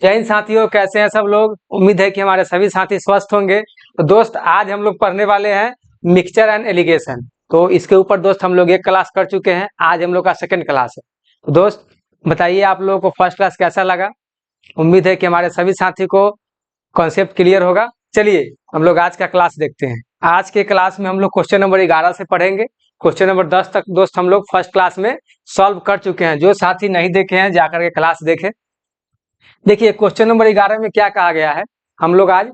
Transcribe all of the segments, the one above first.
जय हिंद साथियों, कैसे हैं सब लोग। उम्मीद है कि हमारे सभी साथी स्वस्थ होंगे। तो दोस्त, आज हम लोग पढ़ने वाले हैं मिक्सचर एंड एलिगेशन। तो इसके ऊपर दोस्त हम लोग एक क्लास कर चुके हैं, आज हम लोग का सेकंड क्लास है। तो दोस्त बताइए, आप लोगों को फर्स्ट क्लास कैसा लगा। उम्मीद है कि हमारे सभी साथी को कॉन्सेप्ट क्लियर होगा। चलिए हम लोग आज का क्लास देखते हैं। आज के क्लास में हम लोग क्वेश्चन नंबर 11 से पढ़ेंगे। क्वेश्चन नंबर 10 तक दोस्त हम लोग फर्स्ट क्लास में सॉल्व कर चुके हैं। जो साथी नहीं देखे हैं जाकर के क्लास देखें। देखिए क्वेश्चन नंबर 11 में क्या कहा गया है। हम लोग आज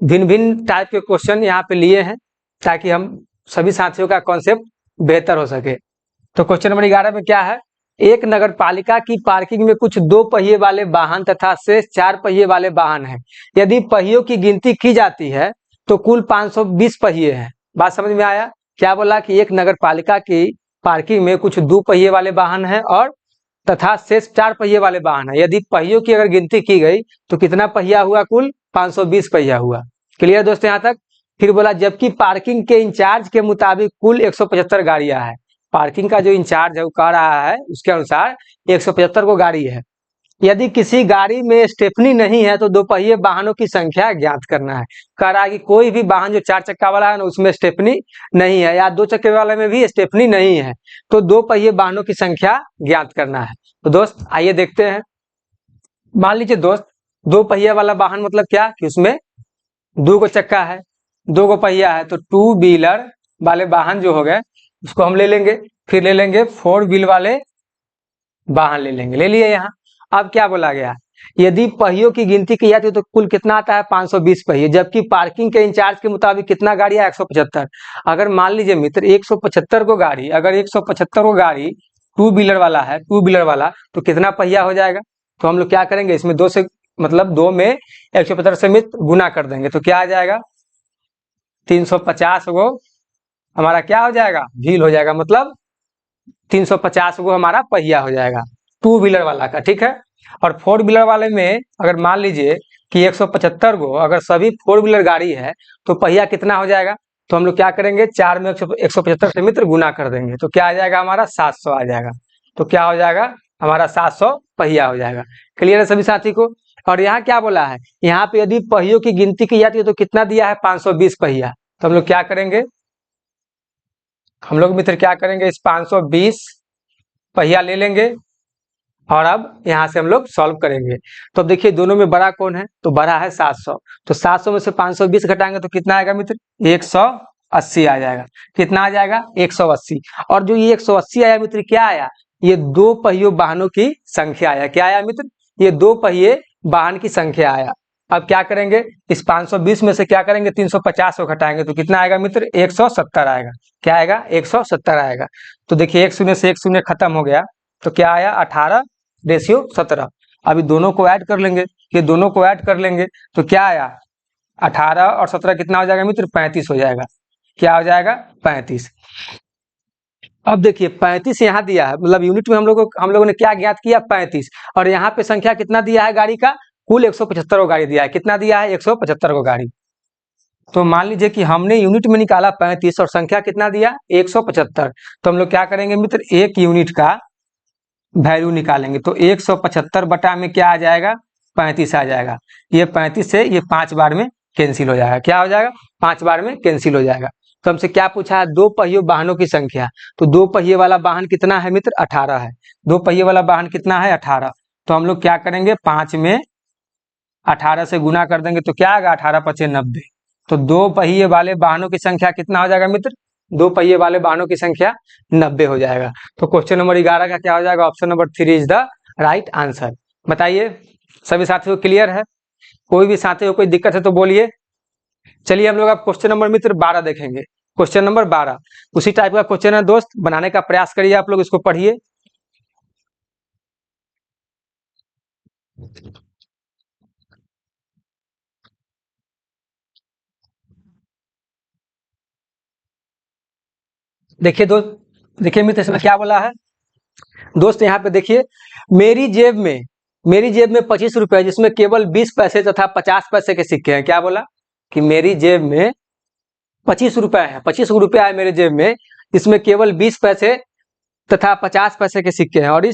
भिन्न भिन्न टाइप के क्वेश्चन यहाँ पे लिए हैं ताकि हम सभी साथियों का कॉन्सेप्ट बेहतर हो सके। तो क्वेश्चन नंबर 11 में क्या है, एक नगर पालिका की पार्किंग में कुछ 2 पहिए वाले वाहन तथा शेष 4 पहिए वाले वाहन हैं। यदि पहियों की गिनती की जाती है तो कुल 520 पहिए हैं। बात समझ में आया। क्या बोला कि एक नगर पालिका की पार्किंग में कुछ 2 पहिए वाले वाहन हैं और तथा शेष 4 पहिए वाले वाहन है। यदि पहियों की अगर गिनती की गई तो कितना पहिया हुआ, कुल 520 पहिया हुआ। क्लियर दोस्तों यहाँ तक। फिर बोला जबकि पार्किंग के इंचार्ज के मुताबिक कुल 175 गाड़ियां है। पार्किंग का जो इंचार्ज है वो कह रहा है उसके अनुसार 175 को गाड़ी है। यदि किसी गाड़ी में स्टेफनी नहीं है तो 2 पहिए वाहनों की संख्या ज्ञात करना है। कह रहा है कि कोई भी वाहन जो 4 चक्का वाला है ना उसमें स्टेफनी नहीं है, या 2 चक्के वाले में भी स्टेफनी नहीं है, तो 2 पहिए वाहनों की संख्या ज्ञात करना है। तो दोस्त आइए देखते हैं। मान लीजिए दोस्त 2 पहिया वाला वाहन मतलब क्या कि उसमें 2 को चक्का है, 2 को पहिया है, तो 2 व्हीलर वाले वाहन जो हो गए उसको हम ले लेंगे। फिर ले लेंगे 4 व्हील वाले वाहन ले लिए यहाँ। अब क्या बोला गया, यदि पहियों की गिनती की जाती है तो कुल कितना आता है 520 पहिए, जबकि पार्किंग के इंचार्ज के मुताबिक कितना गाड़ी है 175। अगर मान लीजिए मित्र 175 को गाड़ी, अगर 175 को गाड़ी 2 व्हीलर वाला है, 2 व्हीलर वाला, तो कितना पहिया हो जाएगा। तो हम लोग क्या करेंगे, इसमें 2 से मतलब 2 में 175 से मित्र गुना कर देंगे तो क्या आ जाएगा 350 गो हमारा क्या हो जाएगा, व्हील हो जाएगा। मतलब 350 गो हमारा पहिया हो जाएगा 2 व्हीलर वाला का, ठीक है। और 4 व्हीलर वाले में अगर मान लीजिए कि 175 गो अगर सभी 4 व्हीलर गाड़ी है तो पहिया कितना हो जाएगा। तो हम लोग क्या करेंगे 4 में 175 से मित्र गुना कर देंगे तो क्या आ जाएगा हमारा 700 आ जाएगा। तो क्या हो जाएगा हमारा 700 पहिया हो जाएगा। क्लियर है सभी साथी को। और यहाँ क्या बोला है, यहाँ पे यदि पहियों की गिनती की जाती है तो कितना दिया है 520 पहिया। तो हम लोग क्या करेंगे, हम लोग मित्र क्या करेंगे, इस 520 पहिया ले लेंगे और अब यहाँ से हम लोग सॉल्व करेंगे। तो अब देखिए दोनों में बड़ा कौन है, तो बड़ा है 700। तो 700 में से 520 घटाएंगे तो कितना आएगा मित्र 180 आ जाएगा। कितना आ जाएगा 180। और जो ये 180 आया मित्र क्या आया, ये 2 पहियों वाहनों की संख्या आया। क्या आया मित्र, ये 2 पहिए वाहन की संख्या आया। अब क्या करेंगे, इस 520 में से क्या करेंगे 350 को घटाएंगे तो कितना आएगा मित्र 170 आएगा। क्या आएगा 170 आएगा। तो देखिए 1 शून्य से 1 शून्य खत्म हो गया तो क्या आया 18:17। अभी दोनों को ऐड कर लेंगे, ये दोनों को ऐड कर लेंगे तो क्या आया 18 और 17 कितना हो जाएगा मित्र 35 हो जाएगा। क्या हो जाएगा 35। अब देखिए 35 यहाँ दिया है, मतलब यूनिट में हम लोगों ने क्या ज्ञात किया 35, और यहाँ पे संख्या कितना दिया है गाड़ी का, कुल 175 को गाड़ी दिया है। कितना दिया है 175 को गाड़ी। तो मान लीजिए कि हमने यूनिट में निकाला 35 और संख्या कितना दिया 175। तो हम लोग क्या करेंगे मित्र, एक यूनिट का वैल्यू निकालेंगे तो 175 बटा में क्या आ जाएगा 35 आ जाएगा। ये 35 से ये 5 बार में कैंसिल हो जाएगा। क्या हो जाएगा 5 बार में कैंसिल हो जाएगा। तो हमसे क्या पूछा है 2 पहियों वाहनों की संख्या। तो 2 पहिए वाला वाहन कितना है मित्र 18 है। 2 पहिए वाला वाहन कितना है 18। तो हम लोग क्या करेंगे 5 में 18 से गुना कर देंगे तो क्या आएगा 18 पचे 90। तो 2 पहिए वाले वाहनों की संख्या कितना हो जाएगा मित्र, 2 पहिए वाले वाहनों की संख्या 90 हो जाएगा। तो क्वेश्चन नंबर 11 का क्या हो जाएगा, option number 3 is the right answer. बताइए सभी साथियों को क्लियर है। कोई भी साथी को कोई दिक्कत है तो बोलिए। चलिए हम लोग अब क्वेश्चन नंबर मित्र 12 देखेंगे। क्वेश्चन नंबर 12 उसी टाइप का क्वेश्चन है दोस्त, बनाने का प्रयास करिए, आप लोग इसको पढ़िए। देखिए दोस्त, देखिए मित्र इसमें क्या बोला है दोस्त, यहाँ पे देखिए मेरी जेब में 25 रुपए जिसमें केवल 20 पैसे तथा 50 पैसे के सिक्के हैं। क्या बोला कि मेरी जेब में 25 रुपए है, 25 रुपया है मेरे जेब में, इसमें केवल 20 पैसे तथा 50 पैसे के सिक्के हैं, और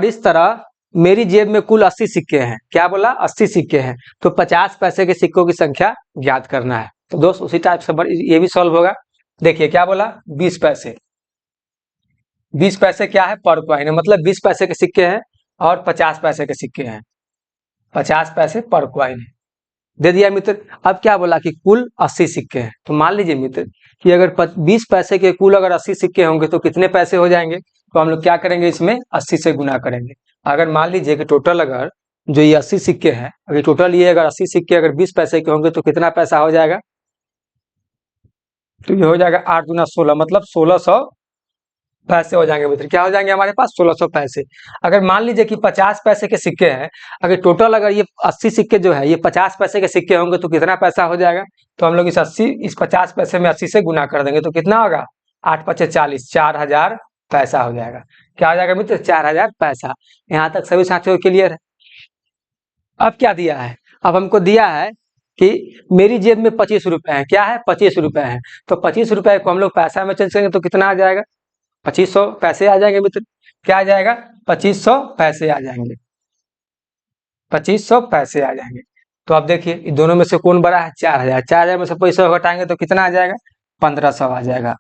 इस तरह मेरी जेब में कुल 80 सिक्के हैं। क्या बोला? 80 सिक्के हैं। तो 50 पैसे के सिक्कों की संख्या ज्ञात करना है। तो दोस्त उसी टाइप से ये भी सॉल्व होगा। देखिए क्या बोला? 20 पैसे। 20 पैसे क्या है? पर कॉइन है, मतलब 20 पैसे के सिक्के हैं और 50 पैसे के सिक्के हैं। 50 पैसे पर कॉइन है, दे दिया मित्र। अब क्या बोला कि कुल 80 सिक्के हैं। तो मान लीजिए मित्र कि अगर 20 पैसे के कुल अगर 80 सिक्के होंगे तो कितने पैसे हो जाएंगे? तो हम लोग क्या करेंगे? इसमें 80 से गुना करेंगे। अगर मान लीजिए कि टोटल अगर जो ये 80 सिक्के हैं, अगर टोटल ये अगर 80 सिक्के अगर 20 पैसे के होंगे तो कितना पैसा हो जाएगा? तो ये हो जाएगा 8 गुना 16, मतलब 1600 पैसे हो जाएंगे मित्र। क्या हो जाएंगे हमारे पास? 1600 पैसे। अगर मान लीजिए कि 50 पैसे के सिक्के हैं, अगर टोटल अगर ये 80 सिक्के जो है ये 50 पैसे के सिक्के होंगे तो कितना पैसा हो जाएगा? तो हम लोग इस 50 पैसे में 80 से गुना कर देंगे तो कितना होगा? 8 पचे 40, 4000 पैसा हो जाएगा। क्या हो जाएगा मित्र? 4000 पैसा। यहाँ तक सभी साथियों को क्लियर है? अब क्या दिया है? अब हमको दिया है कि मेरी जेब में 25 रुपए है। क्या है? 25 रुपए है। तो 25 रुपए को हम लोग पैसा में चेंज करेंगे तो कितना आ जाएगा? 2500 पैसे आ जाएंगे मित्र। क्या आ जाएगा? 2500 पैसे आ जाएंगे। 2500 पैसे आ जाएंगे। तो अब देखिए दोनों में से कौन बड़ा है? 4000। 4000 में से पैसा घटाएंगे तो कितना आ जाएगा? 1500 आ जाएगा।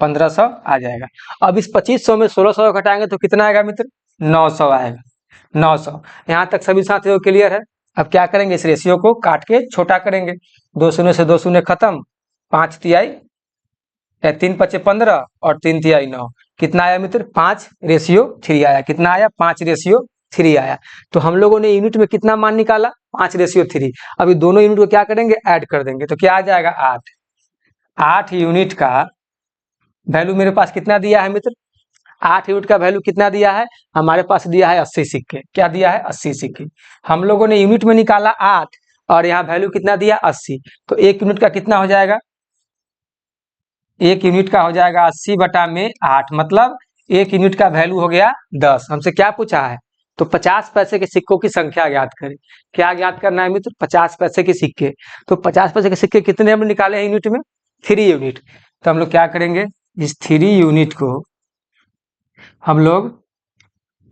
1500 आ जाएगा। अब इस 2500 में 1600 घटाएंगे तो कितना आएगा मित्र? 900 आएगा। 900। यहाँ तक सभी साथियों को क्लियर है? अब क्या करेंगे? इस रेशियो को काट के छोटा करेंगे। 2 शून्य से 2 शून्य खत्म। 5 तिहाई 3 पचे 15 और 3 तिहाई 9। कितना आया मित्र? 5:3 आया। कितना आया? 5:3 आया। तो हम लोगों ने यूनिट में कितना मान निकाला? 5:3। अभी दोनों यूनिट को क्या करेंगे? ऐड कर देंगे। तो क्या आ जाएगा? 8। 8 यूनिट का वैल्यू मेरे पास कितना दिया है मित्र? 8 यूनिट का वैल्यू कितना दिया है? हमारे पास दिया है 80 सिक्के। क्या दिया है? 80 सिक्के। हम लोगों ने यूनिट में निकाला 8 और यहाँ वैल्यू कितना दिया? 80। तो 1 यूनिट का कितना हो जाएगा? 1 यूनिट का हो जाएगा 80 बटा में 8, मतलब 1 यूनिट का वैल्यू हो गया 10। हमसे क्या पूछा है? तो 50 पैसे के सिक्कों की संख्या ज्ञात करें। क्या ज्ञात करना है मित्र? 50 पैसे के सिक्के। तो 50 पैसे के सिक्के कितने हम निकाले हैं यूनिट में? 3 यूनिट। तो हम लोग क्या करेंगे? इस 3 यूनिट को हम लोग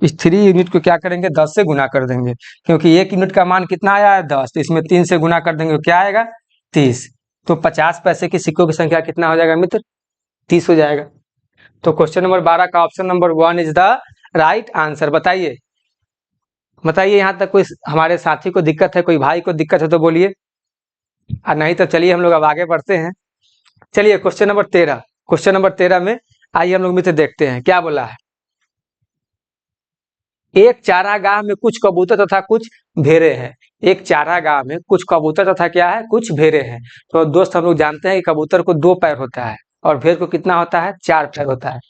इस 3 यूनिट को क्या करेंगे? 10 से गुना कर देंगे, क्योंकि 1 यूनिट का मान कितना आया है? 10। तो इसमें 3 से गुना कर देंगे, क्या आएगा? 30। तो 50 पैसे के सिक्कों की संख्या कितना हो जाएगा मित्र? 30 हो जाएगा। तो क्वेश्चन नंबर 12 का option number 1 is the right answer. बताइए बताइए, यहाँ तक कोई हमारे साथी को दिक्कत है, कोई भाई को दिक्कत है तो बोलिए, और नहीं तो चलिए हम लोग अब आगे बढ़ते हैं। चलिए क्वेश्चन नंबर 13। क्वेश्चन नंबर 13 में आइए हम लोग मित्र देखते हैं क्या बोला है। एक चारागाह में कुछ कबूतर तथा कुछ भेड़े हैं। एक चारागाह में कुछ कबूतर तथा क्या है? कुछ भेड़े हैं। तो दोस्त हम लोग जानते हैं कि कबूतर को 2 पैर होता है और भेड़ को कितना होता है? 4 पैर होता है।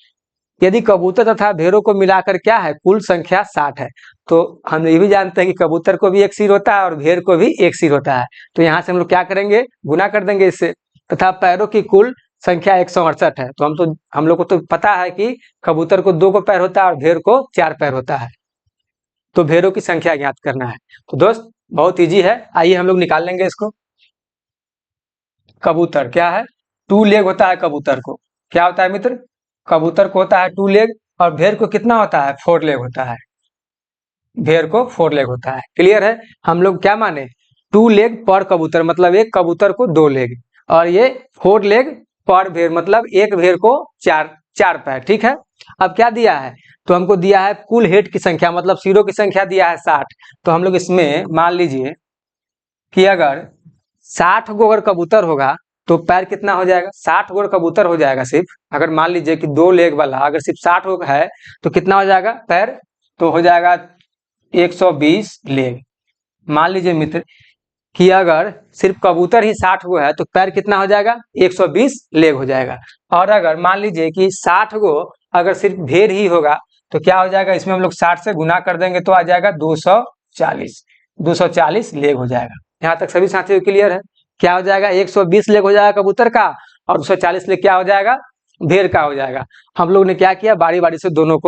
यदि कबूतर तथा भेड़ों को मिलाकर क्या है? कुल संख्या 60 है। तो हम ये भी जानते हैं कि कबूतर को भी एक सिर होता है और भेड़ को भी एक सिर होता है। तो यहाँ से हम लोग क्या करेंगे? गुना कर देंगे इससे। तथा पैरों की कुल संख्या 168 है। तो हम लोग को तो पता है कि कबूतर को 2 पैर होता है और भेड़ को 4 पैर होता है। तो भेड़ों की संख्या ज्ञात करना है। तो दोस्त बहुत इजी है, आइए हम लोग निकाल लेंगे इसको। कबूतर क्या है? 2 लेग होता है कबूतर को। क्या होता है मित्र? कबूतर को होता है 2 लेग और भेड़ को कितना होता है? 4 लेग होता है। भेड़ को 4 लेग होता है। क्लियर है? हम लोग क्या माने? 2 लेग पर कबूतर, मतलब एक कबूतर को 2 लेग, और ये 4 लेग पर भेड़, मतलब एक भेड़ को 4 पैर। ठीक है? अब क्या दिया है? तो हमको दिया है कुल हेड की संख्या, मतलब सिरों की संख्या दिया है 60। तो हम लोग इसमें मान लीजिए कि अगर 60 गो अगर कबूतर होगा तो पैर कितना हो जाएगा? 60 गो कबूतर हो जाएगा सिर्फ। अगर मान लीजिए कि 2 लेग वाला अगर सिर्फ 60 गो है तो कितना हो जाएगा पैर? तो हो जाएगा 120 लेग। मान लीजिए मित्र कि अगर सिर्फ कबूतर ही 60 गो है तो पैर कितना हो जाएगा? 120 लेग हो जाएगा। और अगर मान लीजिए कि 60 गो अगर सिर्फ भेड़ ही होगा तो क्या हो जाएगा? इसमें हम लोग 60 से गुना कर देंगे तो आ जाएगा 240 लेग हो जाएगा। यहाँ तक सभी साथियों को क्लियर है? क्या हो जाएगा? 120 लेग हो जाएगा कबूतर का और 240 लेग क्या हो जाएगा? भेड़ का हो जाएगा। हम लोग ने क्या किया? बारी बारी से दोनों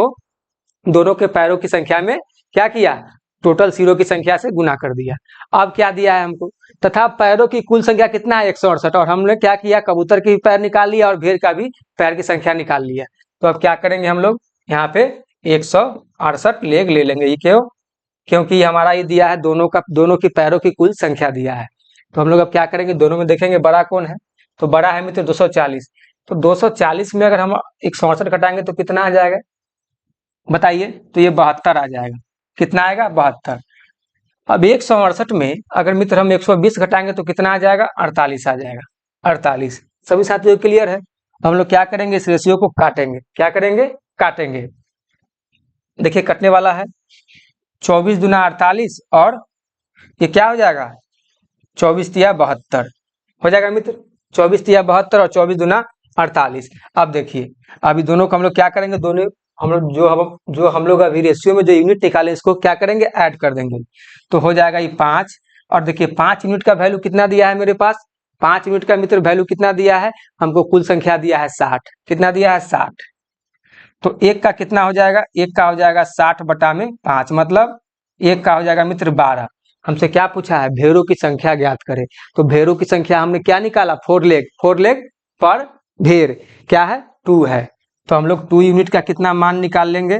के पैरों की संख्या में क्या किया? टोटल सिरों की संख्या से गुना कर दिया। अब क्या दिया है हमको? तथा पैरों की कुल संख्या कितना है? 168। और हमने क्या किया? कबूतर की पैर निकाल लिया और भेड़ का भी पैर की संख्या निकाल लिया। तो अब क्या करेंगे हम लोग? यहाँ पे 168 लेग ले लेंगे। ये क्यों? क्योंकि हमारा ये दिया है दोनों की पैरों की कुल संख्या दिया है। तो हम लोग अब क्या करेंगे, दोनों में देखेंगे बड़ा कौन है। तो बड़ा है मित्र 240। तो 240 में अगर हम 168 घटाएंगे तो कितना आ जाएगा बताइए? तो ये 72 आ जाएगा। कितना आएगा? 72। अब 168 में अगर मित्र हम 120 घटाएंगे तो कितना आ जाएगा? 48 आ जाएगा। 48। सभी साथियों क्लियर है? हम लोग क्या करेंगे, इस रेशियो को काटेंगे। क्या करेंगे? काटेंगे। देखिए कटने वाला है 24 दूना 48 और ये क्या हो जाएगा 24 तिया 72 हो जाएगा मित्र। 24 तिया 72 और 24 दूना 48। अब देखिए अभी दोनों को हम लोग क्या करेंगे, दोनों हम लोग जो हम लोग अभी रेशियो में जो यूनिट निकाले इसको क्या करेंगे, ऐड कर देंगे। तो हो जाएगा ये 5। और देखिए 5 यूनिट का वैल्यू कितना दिया है मेरे पास? 5 यूनिट का मित्र वैल्यू कितना दिया है हमको? कुल संख्या दिया है 60। कितना दिया है? 60। तो एक का कितना हो जाएगा? एक का हो जाएगा 60 बटा में 5, मतलब एक का हो जाएगा मित्र 12। हमसे क्या पूछा है? भेड़ों की संख्या ज्ञात करें। तो भेड़ों की संख्या हमने क्या निकाला? 4 लेग पर भेड़ क्या है? 2 है। तो हम लोग 2 यूनिट का कितना मान निकाल लेंगे?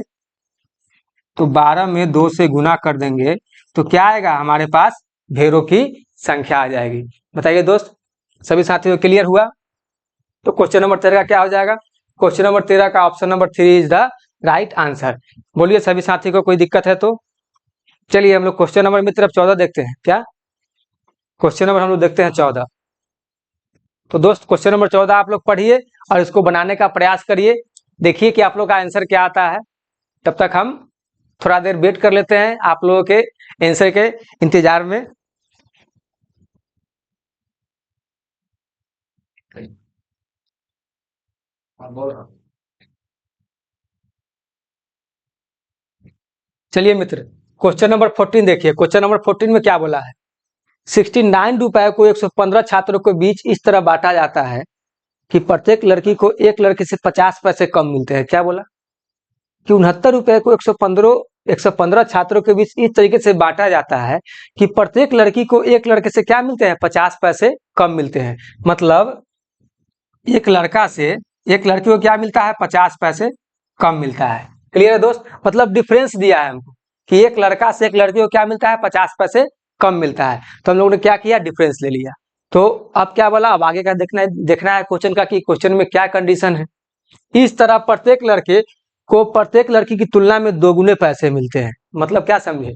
तो 12 में 2 से गुना कर देंगे तो क्या आएगा हमारे पास? भेड़ों की संख्या आ जाएगी। बताइए दोस्त, सभी साथियों क्लियर हुआ? तो क्वेश्चन नंबर 13 का क्या हो जाएगा? क्वेश्चन नंबर 13 का option number 3 is the right answer. बोलिए सभी साथी को कोई दिक्कत है तो? चलिए हम लोग क्वेश्चन नंबर मित्र अब 14 देखते हैं। क्या क्वेश्चन नंबर हम लोग देखते हैं 14। तो दोस्त क्वेश्चन नंबर 14 आप लोग पढ़िए और इसको बनाने का प्रयास करिए। देखिए कि आप लोग का आंसर क्या आता है। तब तक हम थोड़ा देर वेट कर लेते हैं आप लोगों के आंसर के इंतजार में। चलिए मित्र क्वेश्चन नंबर 14 देखिए। क्वेश्चन नंबर 14 में क्या बोला है? 69 रुपए को 115 छात्रों के बीच इस तरह बांटा जाता है कि प्रत्येक लड़की को एक लड़के से 50 पैसे कम मिलते हैं। क्या बोला? कि 69 रुपए को 115 छात्रों के बीच इस तरीके से बांटा जाता है कि प्रत्येक लड़की को एक लड़के से क्या मिलते हैं? 50 पैसे कम मिलते हैं। मतलब एक लड़का से एक लड़की को क्या मिलता है? 50 पैसे कम मिलता है। क्लियर है दोस्त? मतलब डिफरेंस दिया है हमको कि एक लड़का से एक लड़की को क्या मिलता है? 50 पैसे कम मिलता है। तो हम लोगों ने क्या किया? डिफरेंस ले लिया। तो अब क्या बोला? अब आगे का देखना है क्वेश्चन का कि क्वेश्चन में क्या कंडीशन है। इस तरह प्रत्येक लड़के को प्रत्येक लड़की की तुलना में दोगुने पैसे मिलते हैं। मतलब क्या समझे?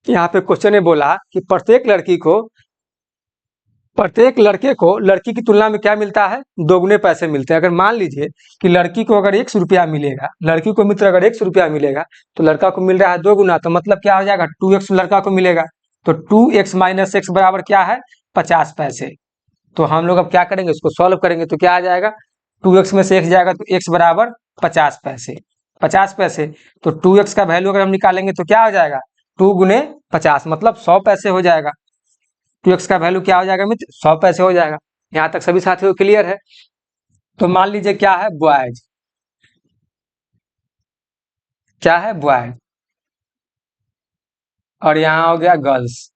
यहाँ पे क्वेश्चन ने बोला कि प्रत्येक लड़के को लड़की की तुलना में क्या मिलता है? दोगुने पैसे मिलते हैं। अगर मान लीजिए कि लड़की को अगर 100 रुपया मिलेगा, लड़की को मित्र अगर 100 रुपया मिलेगा तो लड़का को मिल रहा है 2 गुना, तो मतलब क्या हो जाएगा? 2x लड़का को मिलेगा। तो 2x माइनस x बराबर क्या है? 50 पैसे। तो हम लोग अब क्या करेंगे? इसको सॉल्व करेंगे तो क्या आ जाएगा? 2x में से x जाएगा तो x बराबर 50 पैसे। 50 पैसे तो 2x का वैल्यू अगर हम निकालेंगे तो क्या हो जाएगा? 2 गुने 50 मतलब 100 पैसे हो जाएगा। 2x का वैल्यू क्या हो जाएगा मित्र? 100 पैसे हो जाएगा। यहाँ तक सभी साथियों को क्लियर है? तो मान लीजिए क्या है? बॉयज। क्या है? बॉयज। और यहाँ हो गया गर्ल्स।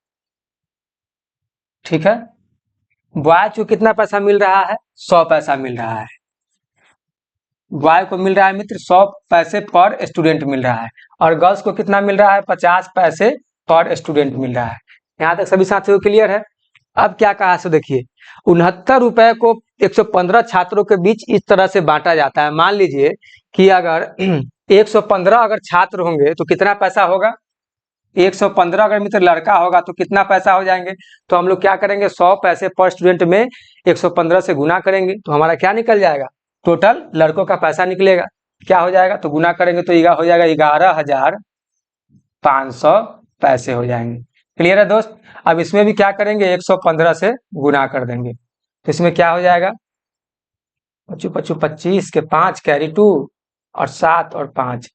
ठीक है। बॉयज को कितना पैसा मिल रहा है? 100 पैसा मिल रहा है। बॉय को मिल रहा है मित्र 100 पैसे पर स्टूडेंट मिल रहा है। और गर्ल्स को कितना मिल रहा है? 50 पैसे पर स्टूडेंट मिल रहा है। यहाँ तक सभी साथियों को क्लियर है? अब क्या कहा? सो देखिए 69 रुपए को 115 छात्रों के बीच इस तरह से बांटा जाता है। मान लीजिए कि अगर 115 अगर छात्र होंगे तो कितना पैसा होगा? 115 अगर मित्र लड़का होगा तो कितना पैसा हो जाएंगे? तो हम लोग क्या करेंगे? 100 पैसे पर स्टूडेंट में 115 से गुना करेंगे तो हमारा क्या निकल जाएगा? टोटल लड़कों का पैसा निकलेगा। क्या हो जाएगा? तो गुना करेंगे तो हो जाएगा 11,500 पैसे हो जाएंगे। क्लियर है दोस्त? अब इसमें भी क्या करेंगे? 115 से गुना कर देंगे तो इसमें क्या हो जाएगा? 25 के 5 कैरी 2 और 7 और 5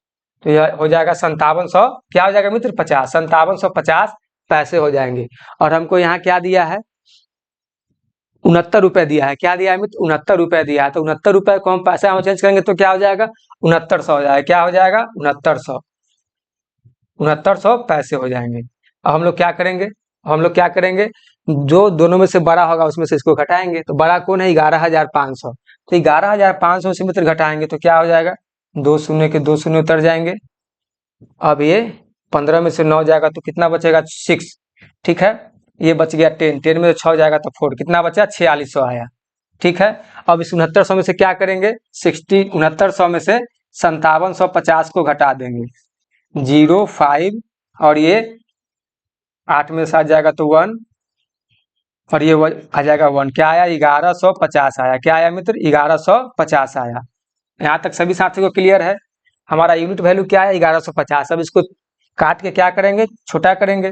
तो यह हो जाएगा 5700। क्या हो जाएगा मित्र? 50। 5750 पैसे हो जाएंगे। और हमको यहाँ क्या दिया है? 69 रुपए दिया है। क्या दिया है मित्र? 69 रुपए दिया है। तो 69 रुपए को हम पैसा में चेंज करेंगे तो क्या हो जाएगा? 6900 हो जाएगा। क्या हो जाएगा? 6900। 6900 पैसे हो जाएंगे। अब हम लोग क्या करेंगे? जो दोनों में से बड़ा होगा उसमें से इसको घटाएंगे। तो बड़ा कौन है? 11,500। तो 11,500 से मित्र घटाएंगे तो क्या हो जाएगा? 2 शून्य के 2 शून्य उतर जाएंगे। अब ये 15 में से 9 जाएगा तो कितना बचेगा 6, ठीक है। ये बच गया 10, 10 में से 6 जाएगा तो 4, कितना बचा 4600 आया, ठीक है। अब इस 6900 में से क्या करेंगे, 6900 में से 5750 को घटा देंगे, 0 5 और ये 8 में से आ जाएगा तो 1 और ये आ जाएगा 1, क्या आया 1150 आया, क्या आया मित्र 1150 आया। यहाँ तक सभी साथियों को क्लियर है। हमारा यूनिट वैल्यू क्या है 1150। अब इसको काट के क्या करेंगे, छोटा करेंगे,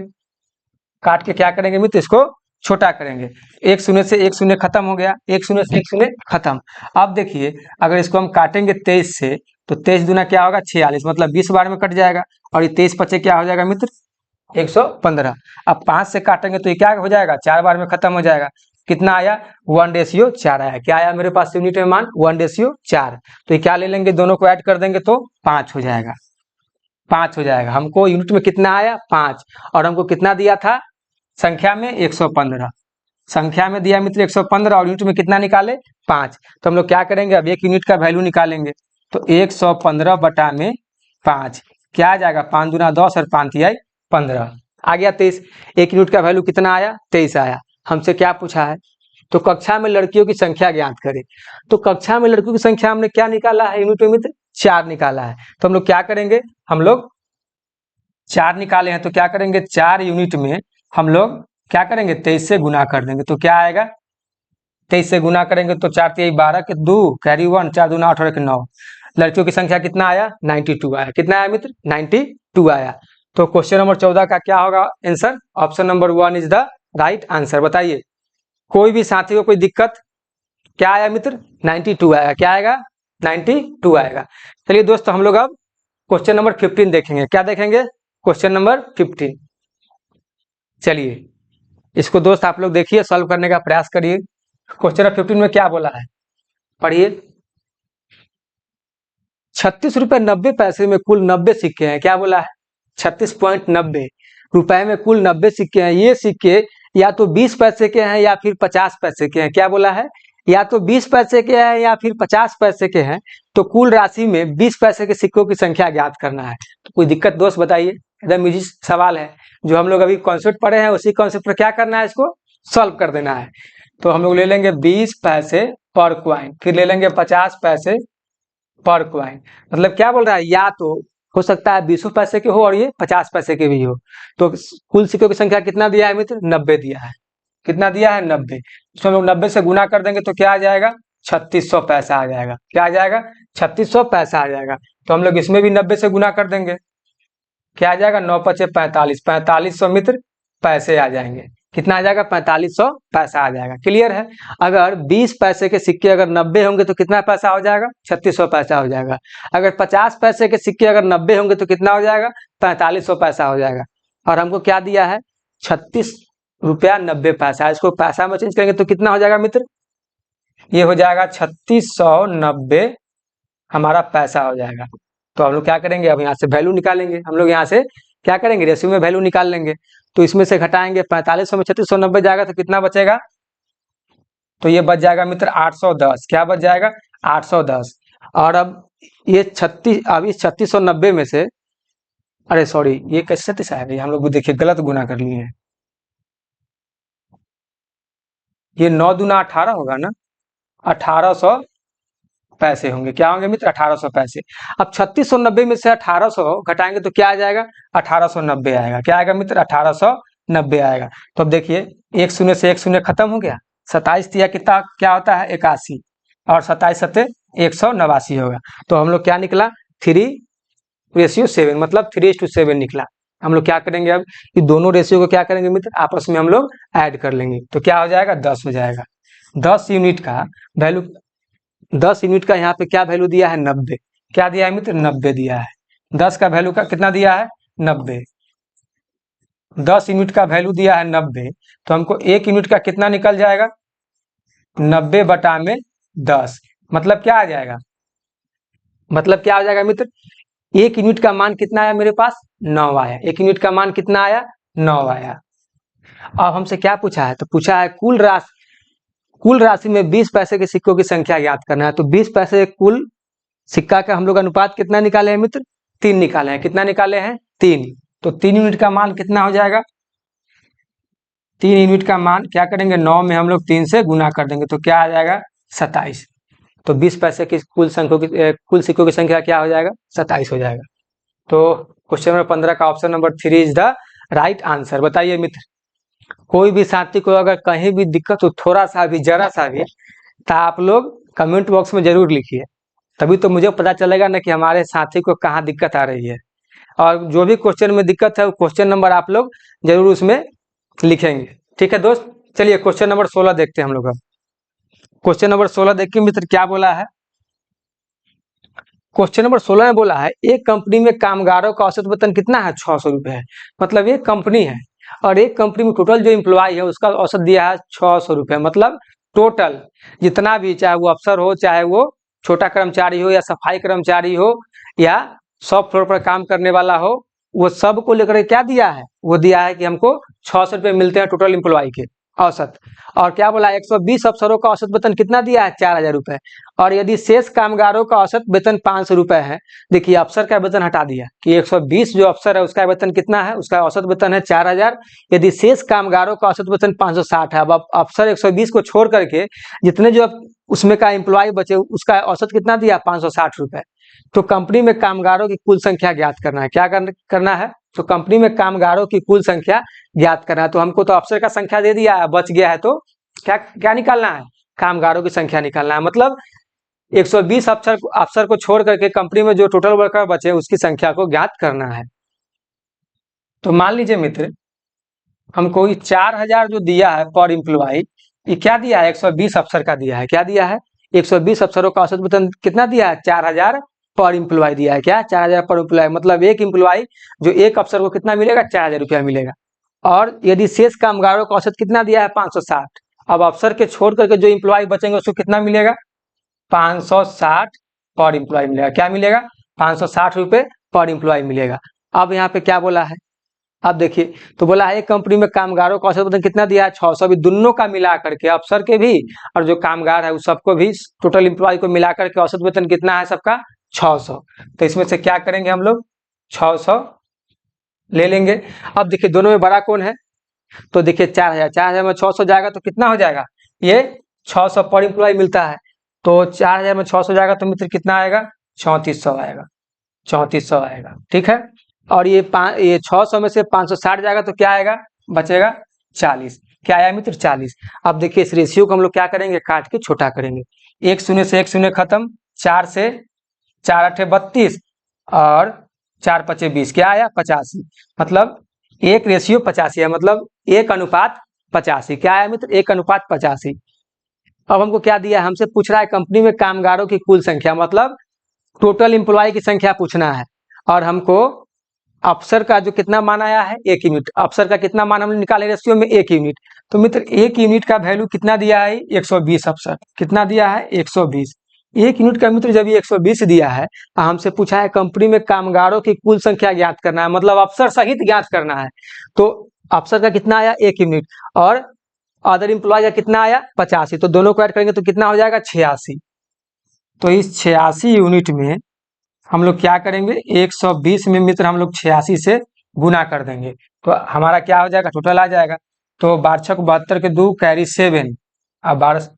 काट के क्या करेंगे मित्र, इसको छोटा करेंगे। 1 शून्य से 1 शून्य खत्म हो गया, 1 शून्य से 1 शून्य खत्म। अब देखिए अगर इसको हम काटेंगे 23 से तो 23 दूना क्या होगा 46, मतलब 20 बार में कट जाएगा और ये 23 पचे क्या हो जाएगा मित्र 115। अब 5 से काटेंगे तो ये क्या हो जाएगा 4 बार में खत्म हो जाएगा, कितना आया 1/4 आया, क्या आया मेरे पास यूनिट में मान 1/4। तो ये क्या ले लेंगे, दोनों को ऐड कर देंगे तो 5 हो जाएगा, 5 हो जाएगा। हमको यूनिट में कितना आया 5 और हमको कितना दिया था संख्या में 115, संख्या में दिया मित्र 115 और यूनिट में कितना निकाले 5। तो हम लोग क्या करेंगे, अब एक यूनिट का वैल्यू निकालेंगे तो 115 बटा में 5 क्या आ जाएगा, 5 दूना 10 और 5 तिहाई 15 आ गया 23। एक यूनिट का वैल्यू कितना आया 23 आया। हमसे क्या पूछा है, तो कक्षा में लड़कियों की संख्या ज्ञात करें। तो कक्षा में लड़कियों की संख्या हमने क्या निकाला है यूनिट में मित्र 4 निकाला है। तो हम लोग क्या करेंगे, हम लोग 4 निकाले हैं तो क्या करेंगे 4 यूनिट में हम लोग क्या करेंगे 23 से गुना कर देंगे तो क्या आएगा, 23 से गुना करेंगे तो 4 तिहाई 12 के 2 कैरी 1, 4 दूना 8 और 1 9। लड़कियों की संख्या कितना आया 92 आया, कितना आया मित्र 92 आया। तो क्वेश्चन नंबर 14 का क्या होगा answer, option number 1 is the right answer. बताइए कोई भी साथी को कोई दिक्कत, क्या आया मित्र 92 आया, क्या आएगा 92 आएगा। चलिए दोस्तों हम लोग अब क्वेश्चन नंबर 15 देखेंगे, क्या देखेंगे क्वेश्चन नंबर 15। चलिए इसको दोस्त आप लोग देखिए, सॉल्व करने का प्रयास करिए। क्वेश्चन नंबर 15 में क्या बोला है पढ़िए, 36 रुपए 90 पैसे में कुल 90 सिक्के हैं। क्या बोला है 36.90 रुपए में कुल 90 सिक्के हैं। ये सिक्के या तो 20 पैसे के हैं या फिर 50 पैसे के हैं। क्या बोला है, या तो 20 पैसे के हैं या फिर 50 पैसे के हैं। तो कुल राशि में 20 पैसे के सिक्कों की संख्या ज्ञात करना है। तो कोई दिक्कत दोस्त बताइए, एकदम इजी सवाल है। जो हम लोग अभी कॉन्सेप्ट पढ़े हैं उसी कॉन्सेप्ट पर क्या करना है, इसको सॉल्व कर देना है। तो हम लोग ले लेंगे 20 पैसे पर क्वाइन, फिर ले लेंगे 50 पैसे पर क्वाइन। मतलब क्या बोल रहा है, या तो हो सकता है 20 पैसे के हो और ये 50 पैसे के भी हो। तो कुल सिक्कों की संख्या कितना दिया है मित्र 90 दिया है, कितना दिया है 90। इसको हम लोग 90 से गुना कर देंगे तो क्या आ जाएगा 3600 पैसा आ जाएगा, क्या आ जाएगा 3600 पैसा आ जाएगा। तो हम लोग इसमें भी 90 से गुना कर देंगे, क्या आ जाएगा 9 पचे 45, 4500 मित्र पैसे आ जाएंगे, कितना आ जाएगा 4500 पैसा आ जाएगा। क्लियर है। अगर 20 पैसे के सिक्के अगर 90 होंगे तो कितना पैसा हो जाएगा 3600 पैसा हो जाएगा। अगर 50 पैसे के सिक्के अगर 90 होंगे तो कितना हो जाएगा 4500 पैसा हो जाएगा। और हमको क्या दिया है 36 रुपया 90 पैसा। इसको पैसा में चेंज करेंगे तो कितना हो जाएगा मित्र, ये हो जाएगा 3690 हमारा पैसा हो जाएगा। तो हम लोग क्या करेंगे, अब यहाँ से वैल्यू निकालेंगे। हम लोग यहाँ से क्या करेंगे रेशियो में वैल्यू निकाल लेंगे। तो इसमें से घटाएंगे 4500 में 3690 जाएगा तो कितना बचेगा, तो ये बच जाएगा मित्र 810। क्या बच जाएगा 810। और अब ये 36, अब इस 3690 में से, अरे सॉरी ये कैसे 36 आया, हम लोग देखिए गलत गुना कर लिए हैं। ये 9 दूना 18 होगा ना, 1800 पैसे होंगे। क्या होंगे मित्र 1800 पैसे। अब 3690 में से 1800 घटाएंगे तो क्या आ जाएगा 1890 आएगा। क्या आएगा मित्र 1890 आएगा। तो अब देखिए 1 शून्य से 1 शून्य खत्म हो गया, 27 तिया कितना क्या होता है 81 और 27 सत्ते 189 होगा। तो हम लोग क्या निकला 3:7, मतलब 3:7 निकला। हम लोग क्या करेंगे, अब ये दोनों रेशियो को क्या करेंगे मित्र आपस में हम लोग ऐड कर लेंगे तो क्या हो जाएगा 10 हो जाएगा। 10 यूनिट का वैल्यू, 10 यूनिट का यहाँ पे क्या वैल्यू दिया है 90। क्या दिया है मित्र 90 दिया है। 10 का वैल्यू का कितना दिया है 90, 10 यूनिट का वैल्यू दिया है 90। तो हमको एक यूनिट का कितना निकल जाएगा 90 बटा में 10, मतलब क्या आ जाएगा, मतलब क्या आ जाएगा मित्र, एक यूनिट का मान कितना आया मेरे पास 9 आया। एक यूनिट का मान कितना आया 9 आया। अब हमसे क्या पूछा है, तो पूछा है कुल राशि में 20 पैसे के सिक्कों की संख्या ज्ञात करना है। तो 20 पैसे कुल सिक्का का हम लोग अनुपात कितना निकाले हैं मित्र? 3 निकाले हैं। कितना निकाले हैं? 3। तो 3 यूनिट का मान कितना हो जाएगा? 3 यूनिट का मान क्या करेंगे? 9 में हम लोग 3 से गुना कर देंगे तो क्या आ जाएगा? 27। तो 20 पैसे की कुल सिक्कों की संख्या क्या हो जाएगा? 27 हो जाएगा। तो क्वेश्चन नंबर 15 का option number 3 is the right answer. बताइए मित्र, कोई भी साथी को अगर कहीं भी दिक्कत हो, थोड़ा सा भी, जरा सा भी, तो आप लोग कमेंट बॉक्स में जरूर लिखिए, तभी तो मुझे पता चलेगा ना कि हमारे साथी को कहाँ दिक्कत आ रही है। और जो भी क्वेश्चन में दिक्कत है वो क्वेश्चन नंबर आप लोग जरूर उसमें लिखेंगे। ठीक है दोस्त, चलिए क्वेश्चन नंबर 16 देखते हैं हम लोग। अब क्वेश्चन नंबर 16 देखिए मित्र क्या बोला है। क्वेश्चन नंबर 16 में बोला है एक कंपनी में कामगारों का औसत वेतन कितना है? 600 रुपये है। मतलब एक कंपनी है और एक कंपनी में टोटल जो एम्प्लॉय है उसका औसत दिया है 600 रुपये। मतलब टोटल जितना भी, चाहे वो अफसर हो, चाहे वो छोटा कर्मचारी हो, या सफाई कर्मचारी हो, या शॉप फ्लोर पर काम करने वाला हो, वो सब को लेकर क्या दिया है? वो दिया है कि हमको 600 रुपये मिलते हैं टोटल एम्प्लॉय के औसत। और क्या बोला? 120 अफसरों का औसत वेतन कितना दिया है? 4000 रुपये। और यदि शेष कामगारों का औसत वेतन 500 रुपये है, देखिए अफसर का वेतन हटा दिया कि 120 जो अफसर है उसका वेतन कितना है? उसका औसत वेतन है 4000। यदि शेष कामगारों का औसत वेतन 560 है। अब अफसर 120 को छोड़ करके जितने जो उसमें का एम्प्लॉय बचे उसका औसत कितना दिया? 560 रुपये। तो कंपनी में कामगारों की कुल संख्या ज्ञात करना है। क्या करना है? तो कंपनी में कामगारों की कुल संख्या ज्ञात करना है। तो हमको तो अफसर का संख्या दे दिया है, बच गया है, तो क्या क्या निकालना है? कामगारों की संख्या निकालना है। मतलब 120 अफसर को छोड़ करके कंपनी में जो टोटल वर्कर बचे उसकी संख्या को ज्ञात करना है। तो मान लीजिए मित्र, हमको 4000 जो दिया है पर एम्प्लॉय, ये क्या दिया है? 120 अफसर का दिया है। क्या दिया है? 120 अफसरों का औसत वेतन कितना दिया है? 4000 पर एम्प्लॉय दिया है। क्या? 4000 पर एम्प्लॉय। मतलब एक एम्प्लॉय जो एक अफसर को कितना मिलेगा? 4000 रुपया मिलेगा। और यदि शेष कामगारों का औसत कितना दिया है? 560। अब अफसर के छोड़ करके जो एम्प्लॉय बचेंगे उसको कितना मिलेगा? 560 पर एम्प्लॉय मिलेगा। क्या मिलेगा? 560 रुपये पर एम्प्लॉय मिलेगा। अब यहाँ पे क्या बोला है? अब देखिए, तो बोला है एक कंपनी में कामगारों का औसत वेतन कितना दिया है? 600। भी दोनों का मिला करके, अफसर के भी और जो कामगार है उस सबको भी, टोटल एम्प्लॉय को मिला करके औसत वेतन कितना है सबका? 600। तो इसमें से क्या करेंगे हम लोग? 600 ले लेंगे। अब देखिए दोनों में बड़ा कौन है? तो देखिए 4000 में 600 जाएगा तो कितना हो जाएगा? ये 600 पर एम्प्लॉय मिलता है। तो 4000 में 600 जाएगा तो मित्र कितना आएगा? 3400 आएगा। 3400 आएगा। ठीक है। और ये 600 में से 560 जाएगा तो क्या आएगा? बचेगा 40। क्या आया मित्र? 40। अब देखिए इस रेशियो को हम लोग क्या करेंगे? काट के छोटा करेंगे। 1 शून्य से 1 शून्य खत्म, 4 से 4 8 32 और 4 5 20। क्या आया? 85। मतलब 1:85 है। मतलब 1:85। क्या आया मित्र? 1:85। अब हमको क्या दिया है? हमसे पूछ रहा है कंपनी में कामगारों की कुल संख्या, मतलब टोटल एम्प्लॉय की संख्या पूछना है। और हमको अफसर का जो कितना मान आया है? 1 यूनिट। अफसर का कितना मान हमने निकाले रेशियो में? 1 यूनिट। तो मित्र 1 यूनिट का वैल्यू कितना दिया है? 120 अफसर। कितना दिया है? 120। 1 यूनिट का मित्र जब ये 120 दिया है, हमसे पूछा है कंपनी में कामगारों की कुल संख्या ज्ञात करना है, मतलब अफसर सहित ज्ञात करना है। तो अफसर का कितना आया? 1 यूनिट। और अदर एम्प्लॉय का कितना आया? 85। तो दोनों को ऐड करेंगे तो कितना हो जाएगा? 86। तो इस 86 यूनिट में हम लोग क्या करेंगे? 120 में मित्र हम लोग 86 से गुना कर देंगे तो हमारा क्या हो जाएगा? टोटल आ जाएगा। तो 12 6 72 के 2 कैरी 7 और 12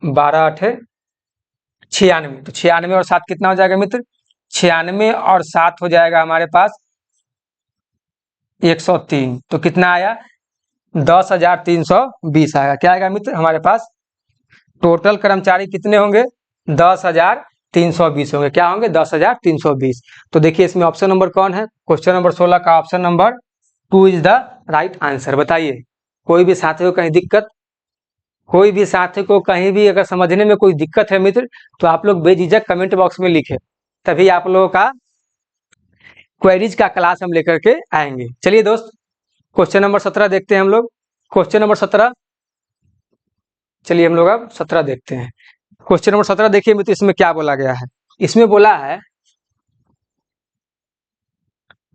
12 8 96। तो 96 और 7 कितना हो जाएगा मित्र? 96 और 7 हो जाएगा हमारे पास 103। तो कितना आया? 10,320 आएगा। क्या आएगा मित्र हमारे पास? टोटल कर्मचारी कितने होंगे? 10,320 होंगे। क्या होंगे? 10,320। तो देखिए इसमें ऑप्शन नंबर कौन है? क्वेश्चन नंबर 16 का option number 2 is the right answer. बताइए, कोई भी साथी को कहीं दिक्कत, कोई भी साथी को कहीं भी अगर समझने में कोई दिक्कत है मित्र, तो आप लोग बेझिझक कमेंट बॉक्स में लिखे, तभी आप लोगों का क्वेरीज का क्लास हम लेकर के आएंगे। चलिए दोस्त, क्वेश्चन नंबर 17 देखते हैं हम लोग। क्वेश्चन नंबर 17, चलिए हम लोग अब 17 देखते हैं। क्वेश्चन नंबर 17 देखिए मित्र, इसमें क्या बोला गया है? इसमें बोला है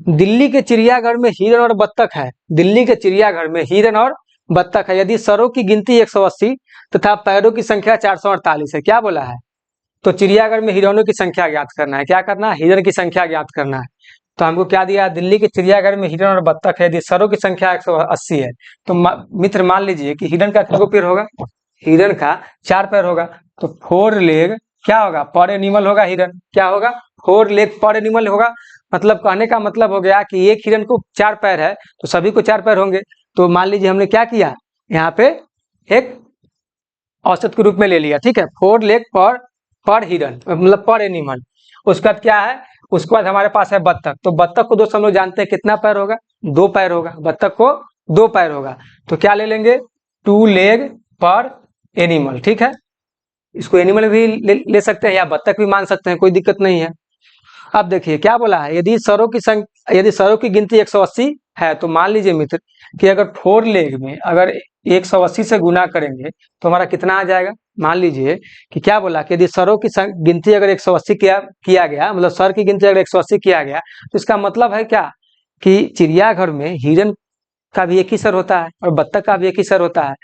दिल्ली के चिड़ियाघर में हिरन और बत्तख है। दिल्ली के चिड़ियाघर में हिरन और बत्तख है। यदि सरों की गिनती 180 तथा पैरों की संख्या 448 है। क्या बोला है? तो चिड़ियाघर में हिरणों की संख्या ज्ञात करना है। क्या करना है? हिरण की संख्या ज्ञात करना है। तो हमको क्या दिया? दिल्ली के चिड़ियाघर में हिरण और बत्तख है, यदि सरों की संख्या 180 है तो मित्र मान लीजिए कि हिरण का कितने पैर होगा? हिरण का 4 पैर होगा। तो 4 लेग क्या होगा? पर एनिमल होगा हिरण। क्या होगा? 4 लेग पर एनिमल होगा। मतलब कहने का मतलब हो गया कि एक हिरण को 4 पैर है तो सभी को 4 पैर होंगे। तो मान लीजिए हमने क्या किया, यहाँ पे एक औसत के रूप में ले लिया। ठीक है, 4 लेग पर हिरन मतलब पर एनिमल। उसके बाद क्या है? उसके बाद हमारे पास है बत्तख। तो बत्तख को दोस्त हम लोग जानते हैं कितना पैर होगा? 2 पैर होगा। बत्तख को 2 पैर होगा। तो क्या ले लेंगे? 2 लेग पर एनिमल। ठीक है, इसको एनिमल भी ले सकते हैं या बत्तख भी मान सकते हैं, कोई दिक्कत नहीं है। अब देखिए क्या बोला है, यदि सरों की गिनती 180 है तो मान लीजिए मित्र कि अगर 4 लेग में अगर 180 से गुना करेंगे तो हमारा कितना आ जाएगा? मान लीजिए कि क्या बोला कि यदि सरों की गिनती अगर 180 किया गया, मतलब सर की गिनती अगर 180 किया गया तो इसका मतलब है क्या कि चिड़ियाघर में हिरन का भी एक ही सर होता है और बत्तख का भी एक ही सर होता है।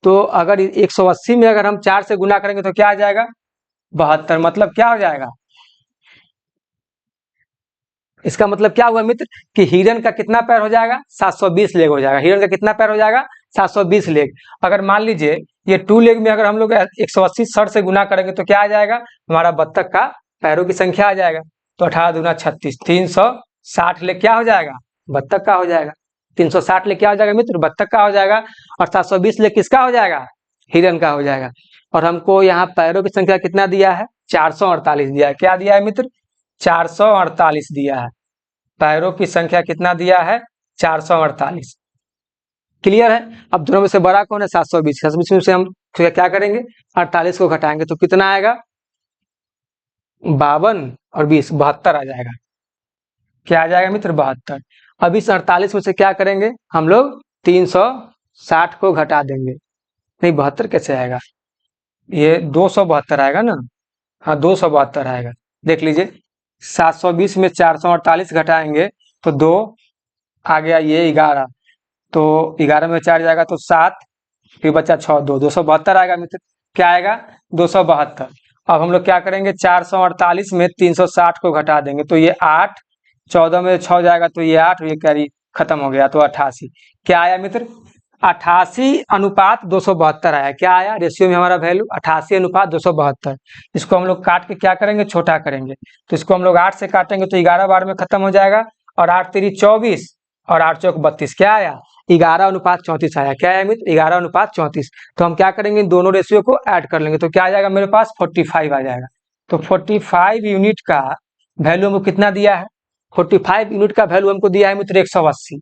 तो अगर 180 में अगर हम 4 से गुना करेंगे तो क्या आ जाएगा? 72। मतलब क्या हो जाएगा? इसका मतलब क्या हुआ मित्र कि हिरन का कितना पैर हो जाएगा? 720 लेग हो जाएगा। हिरन का कितना पैर हो जाएगा? 720 लेग। अगर मान लीजिए ये 2 लेग में अगर हम लोग 180 सर से गुना करेंगे तो क्या आ जाएगा? हमारा बत्तख का पैरों की संख्या आ जाएगा। तो 18 दूना 36, 360 लेग क्या हो जाएगा? बत्तख का हो जाएगा। 360 लेग क्या हो जाएगा मित्र? बत्तख का हो जाएगा। और 720 लेग किसका हो जाएगा? हिरन का हो जाएगा। और हमको यहाँ पैरों की संख्या कितना दिया है? 448 दिया है। क्या दिया है मित्र? 448 दिया है। पैरों की संख्या कितना दिया है? 448। क्लियर है? अब दोनों में से बड़ा कौन है? 720। 720 में से हम क्या करेंगे? 48 को घटाएंगे तो कितना आएगा? 52 और 20 72 आ जाएगा। क्या आ जाएगा मित्र? 72। अब इस 48 में से क्या करेंगे हम लोग? 360 को घटा देंगे। नहीं 72 कैसे आएगा? ये 272 आएगा ना। हाँ 272 आएगा। देख लीजिए 720 में 448 घटाएंगे तो 2 आ गया, ये 11। तो 11 में 4 जाएगा तो 7, फिर बचा 6, 272 आएगा मित्र। क्या आएगा? 272। अब हम लोग क्या करेंगे? 448 में 360 को घटा देंगे तो ये 8, 14 में 6 जाएगा तो ये 8, ये कैरी खत्म हो गया तो 88। क्या आया मित्र? 88:272 आया। क्या आया? रेशियो में हमारा वैल्यू 88:272। इसको हम लोग काट के क्या करेंगे? छोटा करेंगे। तो इसको हम लोग 8 से काटेंगे तो 11 बार में खत्म हो जाएगा। और 8 तेरी 24 और 8 चौक 32। क्या आया? 11:34 आया। क्या है मित्र? 11:34। तो हम क्या करेंगे? इन दोनों रेशियो को ऐड कर लेंगे तो क्या आ जाएगा मेरे पास? 45 आ जाएगा। तो 45 यूनिट का वैल्यू हमको कितना दिया है? 45 यूनिट का वैल्यू हमको दिया है मित्र 180।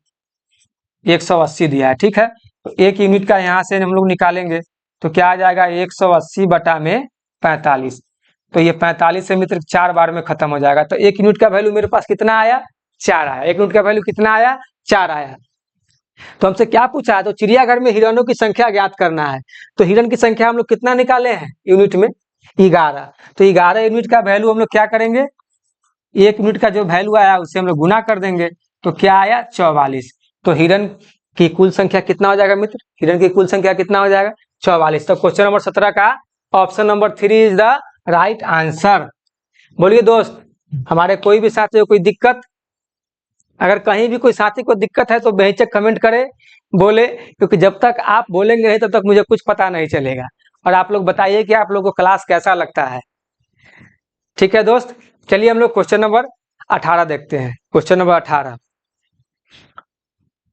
180 दिया है। ठीक है, तो 1 यूनिट का यहाँ से हम लोग निकालेंगे तो क्या आ जाएगा? 180 बटा में 45। तो ये 45 से मित्र 4 बार में खत्म हो जाएगा। तो 1 यूनिट का वैल्यू मेरे पास कितना आया? 4 आया। 1 यूनिट का वैल्यू कितना आया? 4 आया। तो हमसे क्या पूछा है? तो चिड़ियाघर में हिरणों की संख्या ज्ञात करना है। तो हिरण की संख्या हम लोग कितना निकाले हैं यूनिट में? 11। तो 11 यूनिट का वैल्यू हम लोग क्या करेंगे? 1 यूनिट का जो वैल्यू आया उससे हम लोग गुना कर देंगे तो क्या आया? 44। तो हिरण की कुल संख्या कितना हो जाएगा मित्र? हिरण की कुल संख्या कितना हो जाएगा? 44। तो क्वेश्चन नंबर 17 का option number 3 is the right answer. बोलिए दोस्त, हमारे कोई भी साथी को कोई दिक्कत? अगर कहीं भी कोई साथी को दिक्कत है तो बेहिचक कमेंट करे, बोले, क्योंकि जब तक आप बोलेंगे नहीं तब तक मुझे कुछ पता नहीं चलेगा। और आप लोग बताइए कि आप लोगों को क्लास कैसा लगता है। ठीक है दोस्त, चलिए हम लोग क्वेश्चन नंबर 18 देखते हैं। क्वेश्चन नंबर 18,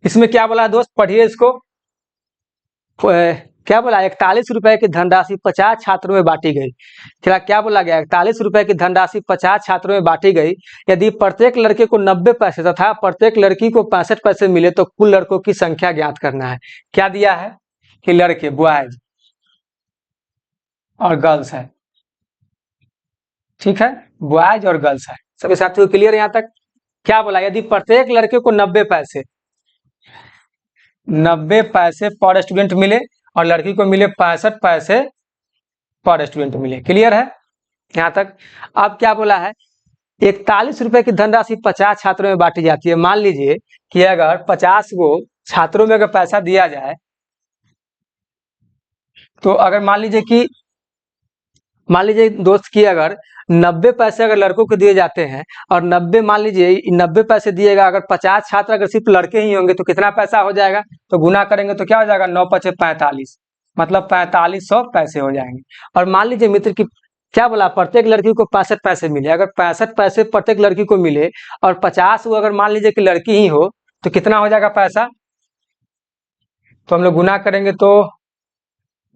इसमें क्या बोला दोस्त? पढ़िए इसको। क्या बोला? 41 रुपए की धनराशि 50 छात्रों में बांटी गई। क्या बोला गया? 41 रुपए की धनराशि 50 छात्रों में बांटी गई। यदि प्रत्येक लड़के को 90 पैसे तथा प्रत्येक लड़की को 65 पैसे मिले तो कुल लड़कों की संख्या ज्ञात करना है। क्या दिया है कि लड़के बॉयज और गर्ल्स है। ठीक है, बॉयज और गर्ल्स है। सभी साथियों क्लियर यहाँ तक? क्या बोला? यदि प्रत्येक लड़के को 90 पैसे पर स्टूडेंट मिले और लड़की को मिले 65 पैसे पर स्टूडेंट मिले। क्लियर है यहाँ तक? अब क्या बोला है? 41 रुपए की धनराशि 50 छात्रों में बांटी जाती है। मान लीजिए कि अगर 50 को छात्रों में अगर पैसा दिया जाए तो अगर मान लीजिए कि मान लीजिए दोस्त कि अगर 90 पैसे अगर लड़कों को दिए जाते हैं और 90 मान लीजिए 90 पैसे दिएगा, अगर 50 छात्र अगर सिर्फ लड़के ही होंगे तो कितना पैसा हो जाएगा? तो गुना करेंगे तो क्या हो जाएगा? 9 पचे 45, मतलब 4500 पैसे हो जाएंगे। और मान लीजिए मित्र कि क्या बोला, प्रत्येक लड़की को 65 पैसे मिले। अगर 65 पैसे प्रत्येक लड़की को मिले और 50 वो अगर मान लीजिए कि लड़की ही हो तो कितना हो जाएगा पैसा? तो हम लोग गुना करेंगे तो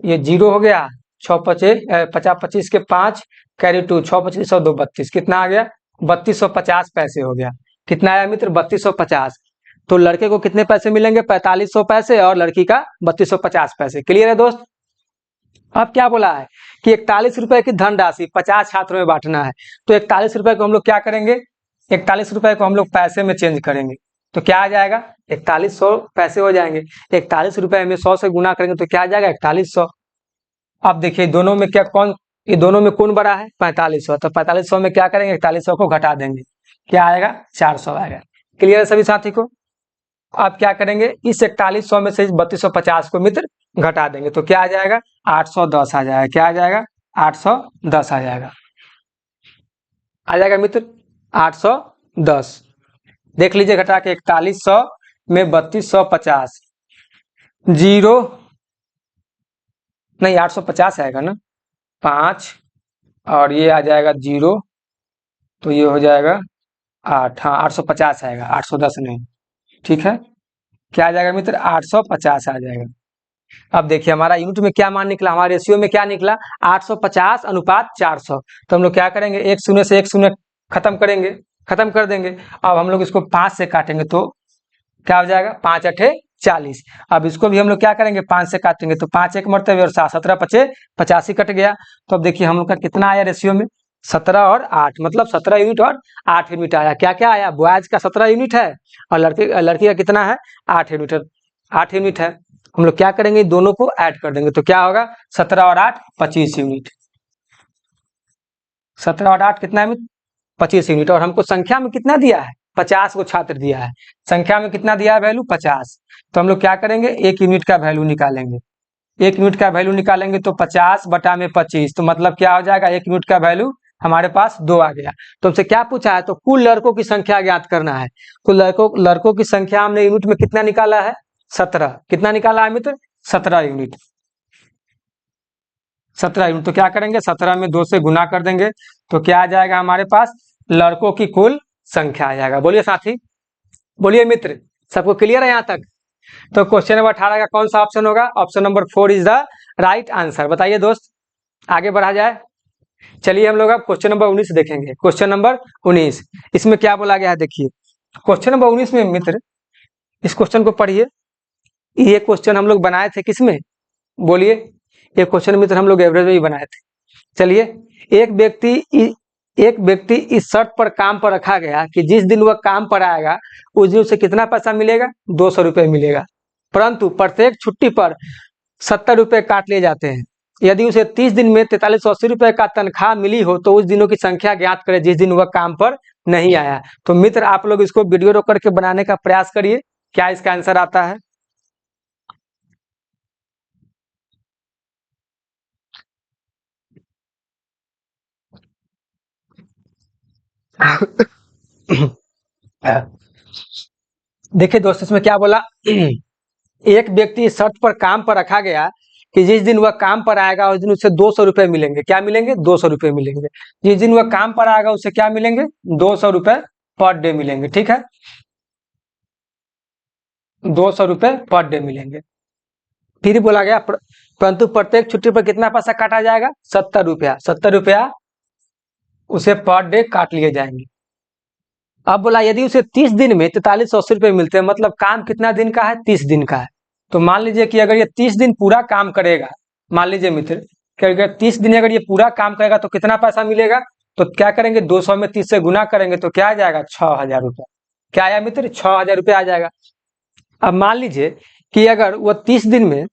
ये 0 हो गया, 6 पचे 50 25 के 5 कैरी 2, 6 25 100 2 32, कितना आ गया? 3250 पैसे हो गया। कितना आया मित्र? 3250। तो लड़के को कितने पैसे मिलेंगे? 4500 पैसे और लड़की का 3250 पैसे। क्लियर है दोस्त? अब क्या बोला है कि 41 रुपए की धनराशि 50 छात्रों में बांटना है। तो 41 रुपए को हम लोग क्या करेंगे? 41 रुपए को हम लोग पैसे में चेंज करेंगे तो क्या आ जाएगा? 4100 पैसे हो जाएंगे। 41 रुपए में 100 से गुना करेंगे तो क्या आ जाएगा? 4100। अब देखिए दोनों में क्या कौन, ये दोनों में कौन बड़ा है? 4500। तो 4500 में क्या करेंगे? 4100 को घटा देंगे, क्या आएगा? 400 आएगा। क्लियर है सभी साथी को? अब क्या करेंगे? इस 4100 में से 3250 को मित्र घटा देंगे तो क्या आ जाएगा? 810 आ जाएगा। क्या आ जाएगा? 810 आ जाएगा। आ जाएगा मित्र 810। देख लीजिए घटा के 4100 में 3250, 0 नहीं 850 आएगा ना, 5 और ये आ जाएगा 0, तो ये हो जाएगा 8। हाँ 850 आएगा, 810 नहीं। ठीक है, क्या आ जाएगा मित्र? 850 आ जाएगा। अब देखिए हमारा यूनिट में क्या मान निकला, हमारे रेशियो में क्या निकला? 850 अनुपात 400। तो हम लोग क्या करेंगे? एक शून्य से एक शून्य खत्म करेंगे, खत्म कर देंगे। अब हम लोग इसको 5 से काटेंगे तो क्या हो जाएगा? 5 अठे 40। अब इसको भी हम लोग क्या करेंगे? 5 से काटेंगे तो 5 एक मरतबे और 7 17 पचे 85 कट गया। तो अब देखिए हम लोग का कितना आया रेशियो में? 17 और 8, मतलब 17 यूनिट और 8 यूनिट आया। क्या क्या आया? बॉयज का 17 यूनिट है और लड़की का कितना है? 8 यूनिट, 8 यूनिट है। हम लोग क्या करेंगे? दोनों को ऐड कर देंगे तो क्या होगा? 17 और 8 25 यूनिट। 17 और 8 कितना है? 25 यूनिट। और हमको संख्या में कितना दिया है? 50 को छात्र दिया है। संख्या में कितना दिया है वैल्यू? 50। तो हम लोग क्या करेंगे? 1 यूनिट का वैल्यू निकालेंगे। 1 यूनिट का वैल्यू निकालेंगे तो 50 बटा में 25, तो मतलब क्या हो जाएगा? 1 यूनिट का वैल्यू हमारे पास 2 आ गया। तो हमसे क्या पूछा है? तो कुल लड़कों की संख्या ज्ञात करना है। कुल लड़कों की संख्या हमने यूनिट में कितना निकाला है? 17। कितना निकाला है मित्र? 17 यूनिट। 17 यूनिट। तो क्या करेंगे? 17 में 2 से गुना कर देंगे तो क्या आ जाएगा हमारे पास? लड़कों की कुल संख्या आ जाएगा। बोलिए साथी, बोलिए मित्र, सबको क्लियर है यहाँ तक? तो क्वेश्चन नंबर 18 का कौन सा ऑप्शन होगा? Option number 4 is the right answer. बताइए दोस्त, आगे बढ़ा जाए। चलिए हम लोग अब क्वेश्चन नंबर 19 देखेंगे। क्वेश्चन नंबर 19, इसमें क्या बोला गया है देखिए। क्वेश्चन नंबर 19 में मित्र, इस क्वेश्चन को पढ़िए। ये क्वेश्चन हम लोग बनाए थे किसमें? बोलिए। ये क्वेश्चन मित्र हम लोग एवरेज में ही बनाए थे। चलिए, एक व्यक्ति इस शर्त पर काम पर रखा गया कि जिस दिन वह काम पर आएगा उस दिन उसे कितना पैसा मिलेगा? 200 रुपये मिलेगा, परंतु प्रत्येक छुट्टी पर 70 रुपये काट लिए जाते हैं। यदि उसे 30 दिन में 4380 रुपये का तनख्वाह मिली हो तो उस दिनों की संख्या ज्ञात करें जिस दिन वह काम पर नहीं आया। तो मित्र आप लोग इसको वीडियो रोक करके बनाने का प्रयास करिए, क्या इसका आंसर आता है? देखिए दोस्तों इसमें क्या बोला, एक व्यक्ति इस शर्त पर काम पर रखा गया कि जिस दिन वह काम पर आएगा उस दिन उसे 200 रुपये मिलेंगे। क्या मिलेंगे? 200 रुपये मिलेंगे। जिस दिन वह काम पर आएगा उसे क्या मिलेंगे? 200 रुपये पर डे मिलेंगे। ठीक है, 200 रुपये पर डे मिलेंगे। फिर बोला गया परंतु प्रत्येक छुट्टी पर कितना पैसा काटा जाएगा? 70 रुपया। 70 रुपया उसे पर डे काट लिए जाएंगे। अब बोला यदि उसे 30 दिन में 4380 रुपये मिलते हैं, मतलब काम कितना दिन का है? 30 दिन का है। तो मान लीजिए कि अगर ये 30 दिन पूरा काम करेगा, मान लीजिए मित्र कि अगर 30 दिन अगर ये पूरा काम करेगा तो कितना पैसा मिलेगा? तो क्या करेंगे? 200 में 30 से गुना करेंगे तो क्या आ जाएगा? 6000 रुपये। क्या आया मित्र? 6000 रुपये आ जाएगा। अब मान लीजिए कि अगर वो 30 दिन में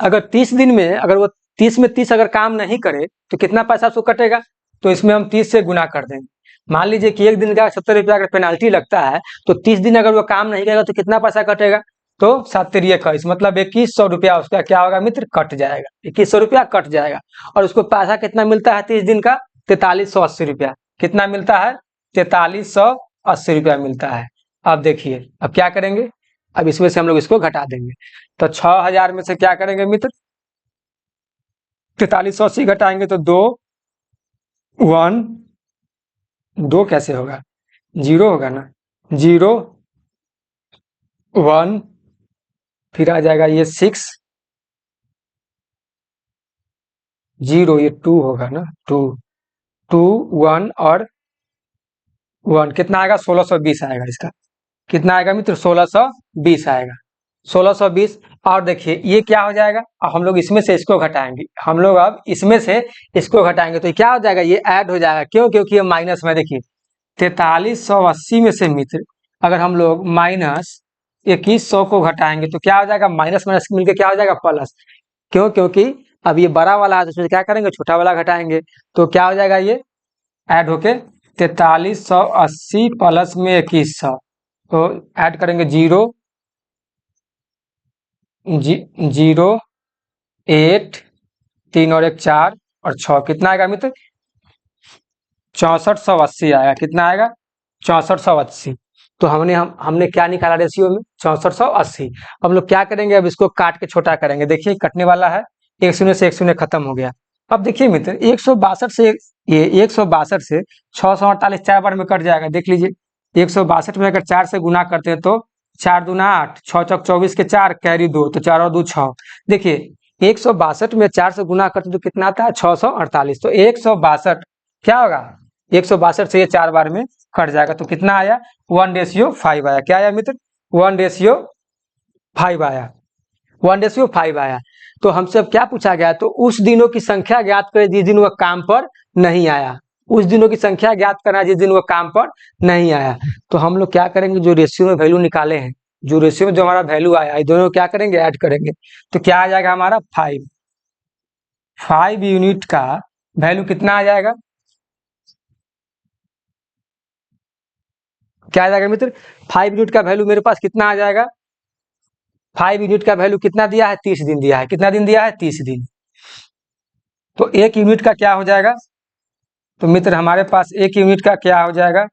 अगर वो 30 में 30 अगर काम नहीं करे तो कितना पैसा उसको कटेगा? तो इसमें हम 30 से गुना कर देंगे। मान लीजिए कि एक दिन का 70 रुपया अगर पेनाल्टी लगता है तो 30 दिन अगर वो काम नहीं करेगा तो कितना पैसा कटेगा? तो 7 तेरी 21, मतलब 2100 रुपया उसका क्या होगा मित्र, कट जाएगा, 2100 रुपया कट जाएगा। और उसको पैसा कितना मिलता है 30 दिन का, 4380 रुपया। कितना मिलता है, 4380 रुपया मिलता है। अब देखिए अब क्या करेंगे, अब इसमें से हम लोग इसको घटा देंगे। तो 6000 में से क्या करेंगे मित्र, 4380 घटाएंगे तो 2 कैसे होगा, 0 होगा ना, 0 1, फिर आ जाएगा ये 6 0, ये 2 होगा ना, 2 2 1 और 1 कितना आएगा, 1620 आएगा। इसका कितना आएगा मित्र, 1620 आएगा, 1620। और देखिए ये क्या हो जाएगा, अब हम लोग इसमें से इसको घटाएंगे, हम लोग अब इसमें से इसको घटाएंगे तो क्या हो जाएगा, ये ऐड हो जाएगा। क्यों, क्योंकि ये माइनस में, देखिए 4380 में से मित्र अगर हम लोग माइनस 2100 को घटाएंगे तो क्या हो जाएगा, माइनस माइनस मिलकर क्या हो जाएगा, प्लस। क्यों, क्योंकि अब ये बड़ा वाला है तो उसमें क्या करेंगे, छोटा वाला घटाएंगे तो क्या हो जाएगा, ये ऐड होके 4380 प्लस में 2100, तो ऐड करेंगे 0 0 8 3 और 1 4 और 6, कितना आएगा मित्र, 6480 आएगा। कितना आएगा, 6480। तो हमने क्या निकाला रेशियो में, 6480। हम लोग क्या करेंगे, अब इसको काट के छोटा करेंगे। देखिए कटने वाला है, 1 शून्य से 1 शून्य खत्म हो गया। अब देखिए मित्र 162 से ये 162 से 648 4 बार में कट जाएगा। देख लीजिए 162 में अगर 4 से गुना करते हैं तो 4 दूना 8, 6 चौक 24 के 4 कैरी 2, तो 4 और 2 6। देखिए 162 में 4 से गुना करते तो कितना आता है, 648। तो 162 क्या होगा, 162 से ये 4 बार में कट जाएगा तो कितना आया, 1:5 आया। क्या आया मित्र, 1:5 आया, 1:5 आया। तो हमसे अब क्या पूछा गया, तो उस दिनों की संख्या ज्ञात करें जिस दिन वह काम पर नहीं आया। उस दिनों की संख्या ज्ञात करना जिस दिन वह काम पर नहीं आया। तो हम लोग क्या करेंगे, जो रेशियो में वैल्यू निकाले हैं, जो रेशियो में जो हमारा वैल्यू आया है, दोनों क्या करेंगे, ऐड करेंगे। तो क्या आ जाएगा हमारा 5 यूनिट का वैल्यू कितना आ जाएगा, क्या आ जाएगा मित्र, 5 यूनिट का वैल्यू मेरे पास कितना आ जाएगा, 5 यूनिट का वैल्यू कितना दिया है, 30 दिन दिया है। कितना दिन दिया है, 30 दिन। तो 1 यूनिट का क्या हो जाएगा, तो मित्र हमारे पास 1 यूनिट का क्या हो जाएगा,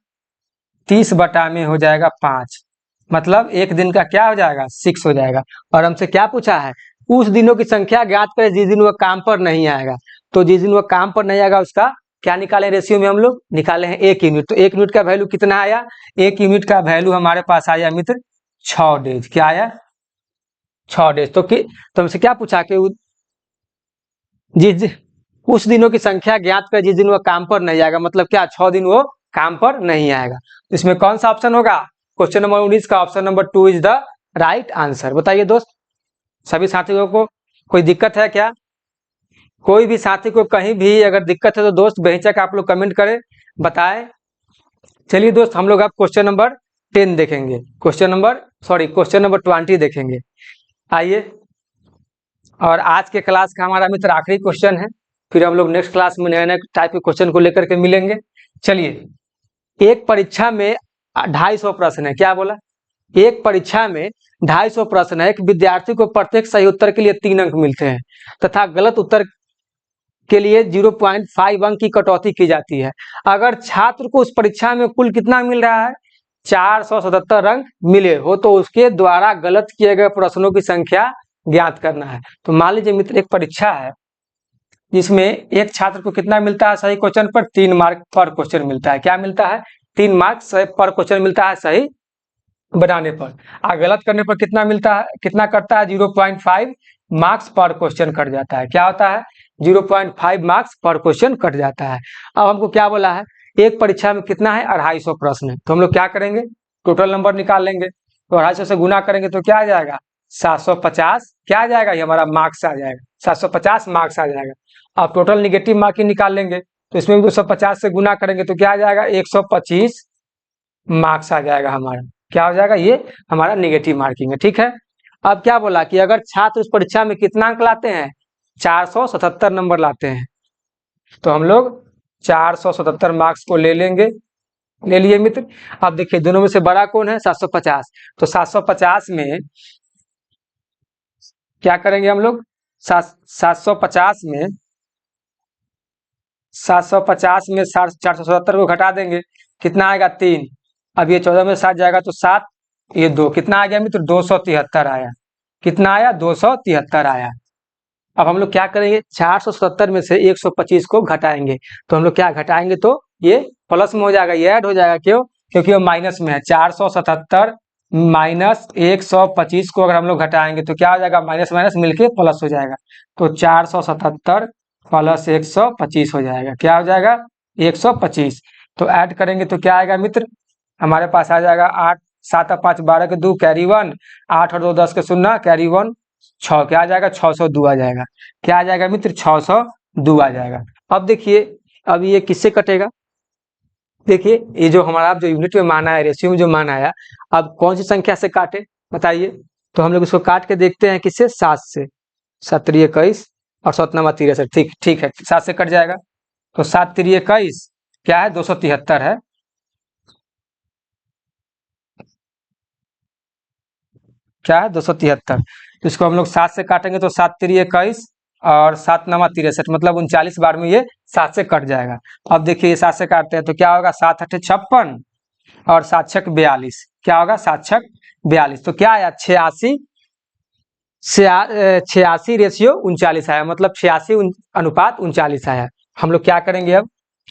30 बटा में हो जाएगा 5, मतलब 1 दिन का क्या हो जाएगा, 6 हो जाएगा। और हमसे क्या पूछा है, उस दिनों की संख्या ज्ञात करें जिस दिन वह काम पर नहीं आएगा। तो जिस दिन वह काम पर नहीं आएगा उसका क्या निकाले, रेशियो में हम लोग निकाले हैं 1 यूनिट। तो 1 यूनिट का वैल्यू कितना आया, 1 यूनिट का वैल्यू हमारे पास आया मित्र 6 डेज। क्या आया, 6 डेज। तो हमसे क्या पूछा कि जिस उस दिनों की संख्या ज्ञात कर जिस दिन वह काम पर नहीं आएगा, मतलब क्या 6 दिन वो काम पर नहीं आएगा। इसमें कौन सा ऑप्शन होगा, क्वेश्चन नंबर 19 का option number 2 is the right answer. बताइए दोस्त, सभी साथियों को कोई दिक्कत है क्या, कोई भी साथी को कहीं भी अगर दिक्कत है तो दोस्त बेहिचक आप लोग कमेंट करें, बताएं। चलिए दोस्त हम लोग अब क्वेश्चन नंबर 10 देखेंगे, क्वेश्चन नंबर 20 देखेंगे। आइए, और आज के क्लास का हमारा मित्र आखिरी क्वेश्चन है, फिर हम लोग नेक्स्ट क्लास में नए नए टाइप के क्वेश्चन को लेकर के मिलेंगे। चलिए, एक परीक्षा में 250 प्रश्न है। क्या बोला, एक परीक्षा में 250 प्रश्न है। एक विद्यार्थी को प्रत्येक सही उत्तर के लिए 3 अंक मिलते हैं तथा गलत उत्तर के लिए 0.5 अंक की कटौती की जाती है। अगर छात्र को उस परीक्षा में कुल कितना मिल रहा है, 477 अंक मिले हो तो उसके द्वारा गलत किए गए प्रश्नों की संख्या ज्ञात करना है। तो मान लीजिए मित्र एक परीक्षा है जिसमें एक छात्र को कितना मिलता है, सही क्वेश्चन पर 3 मार्क पर क्वेश्चन मिलता है। क्या मिलता है, 3 मार्क पर क्वेश्चन मिलता है सही बनाने पर। गलत करने पर कितना मिलता है, कितना करता है, 0.5 मार्क्स पर क्वेश्चन कट जाता है। क्या होता है, 0.5 मार्क्स पर क्वेश्चन कट जाता है। अब हमको क्या बोला है, एक परीक्षा में कितना है, 250 प्रश्न है। तो हम लोग क्या करेंगे, टोटल नंबर निकाल लेंगे। तो 250 से गुना करेंगे तो क्या आ जाएगा, 750 क्या आ जाएगा, ये हमारा मार्क्स आ जाएगा, 750 मार्क्स आ जाएगा। अब टोटल निगेटिव मार्किंग निकाल लेंगे तो इसमें भी 250 से गुना करेंगे तो क्या आ जाएगा, 125 मार्क्स आ जाएगा हमारा। क्या हो जाएगा, ये हमारा निगेटिव मार्किंग है। ठीक है, अब क्या बोला कि अगर छात्र उस परीक्षा में कितना अंक लाते हैं, 477 नंबर लाते हैं, तो हम लोग 477 मार्क्स को ले लेंगे। ले लिए मित्र। अब देखिए दोनों में से बड़ा कौन है, 750। तो 750 में क्या करेंगे हम लोग, 750 में 477 को घटा देंगे, कितना आएगा 3। अब ये 14 में 7 जाएगा तो 7, ये 2, कितना आ गया मित्र 273 आया। कितना आया 273 आया। अब हम लोग क्या करेंगे, 470 में से 125 को घटाएंगे, तो हम लोग क्या घटाएंगे तो ये प्लस में हो जाएगा, ये ऐड हो जाएगा। क्यों, क्योंकि वो माइनस में है। 477 माइनस 125 को अगर हम लोग घटाएंगे तो क्या हो जाएगा, माइनस माइनस मिलके प्लस हो जाएगा। तो 477 प्लस 125 हो जाएगा, क्या हो जाएगा 125। तो ऐड करेंगे तो क्या आएगा मित्र, हमारे पास आ जाएगा 8, 7 और 5 12 के 2 कैरी 1, 8 और 2 10 के 0 कैरी 1 6, क्या आ जाएगा 602 आ जाएगा। क्या आ जाएगा मित्र 602 आ जाएगा। अब देखिए, अब ये किससे कटेगा, देखिए ये जो हमारा जो यूनिट में मान आया, रेशियो में जो मान आया, अब कौन सी संख्या से काटे बताइए। तो हम लोग इसको काट के देखते हैं किससे, 7 से। 7 3 21 और 7 9 63, ठीक ठीक है, 7 से कट जाएगा। तो 7 3 21 क्या है 273 है। क्या है 273। तो इसको हम लोग 7 से काटेंगे तो 7 3 21 और 7 9 63, मतलब 39 बार में ये 7 से कट जाएगा। अब देखिए 7 से काटते हैं तो क्या होगा, 7 8 56 और 7 6 42, क्या होगा 7 6 42। तो क्या आया 86, 86 रेशियो 39 आया, मतलब 86 अनुपात 39 आया। हम लोग क्या करेंगे, अब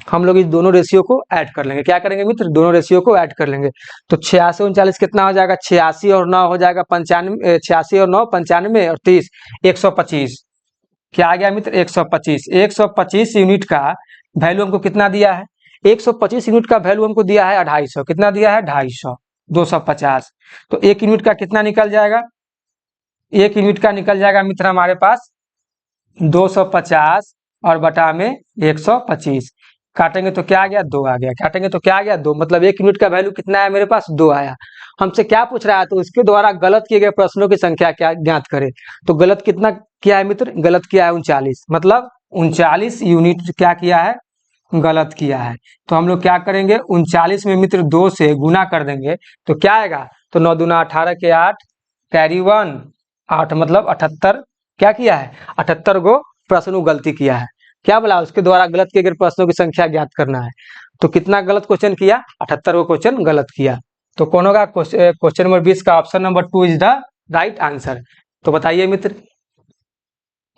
हम लोग इस दोनों रेशियो को ऐड कर लेंगे। क्या करेंगे मित्र, दोनों रेशियो को ऐड कर लेंगे। तो 86 39 कितना हो जाएगा, 86 और 9 हो जाएगा 95, 86 और 9 95 और 30 125। क्या आ गया मित्र 125। 125 यूनिट का वैल्यू हमको कितना दिया है, 125 यूनिट का वैल्यू हमको दिया है 250। कितना दिया है 250, 250। तो 1 यूनिट का कितना निकल जाएगा, 1 यूनिट का निकल जाएगा मित्र हमारे पास 250 और बटा में 125। काटेंगे तो क्या आ गया 2 आ गया, काटेंगे तो क्या आ गया 2, मतलब 1 यूनिट का वैल्यू कितना है मेरे पास 2 आया। हमसे क्या पूछ रहा है, तो उसके द्वारा गलत किए गए प्रश्नों की संख्या क्या ज्ञात करें। तो गलत कितना किया है मित्र, गलत किया है 39, मतलब 39 यूनिट क्या किया है, गलत किया है। तो हम लोग क्या करेंगे, 39 में मित्र 2 से गुना कर देंगे तो क्या आएगा, तो 9 दूना 18 के 8 कैरी 1 8, मतलब 78। क्या किया है 78 को प्रश्न गलती किया है। क्या बोला, उसके द्वारा गलत किए गए प्रश्नों की संख्या ज्ञात करना है। तो कितना गलत क्वेश्चन किया, 78 को क्वेश्चन गलत किया। तो कौन होगा, क्वेश्चन नंबर 20 का option number 2 is the right answer. तो बताइए मित्र,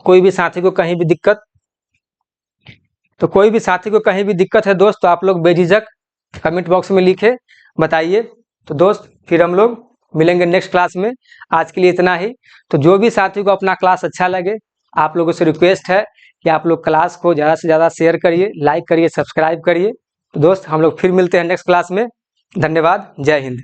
कोई भी साथी को कहीं भी दिक्कत, तो कोई भी साथी को कहीं भी दिक्कत है दोस्त, तो आप लोग बेझिझक कमेंट बॉक्स में लिखे बताइए। तो दोस्त फिर हम लोग मिलेंगे नेक्स्ट क्लास में। आज के लिए इतना ही। तो जो भी साथी को अपना क्लास अच्छा लगे, आप लोगों से रिक्वेस्ट है कि आप लोग क्लास को ज़्यादा से ज़्यादा शेयर करिए, लाइक करिए, सब्सक्राइब करिए। तो दोस्त हम लोग फिर मिलते हैं नेक्स्ट क्लास में। धन्यवाद, जय हिंद।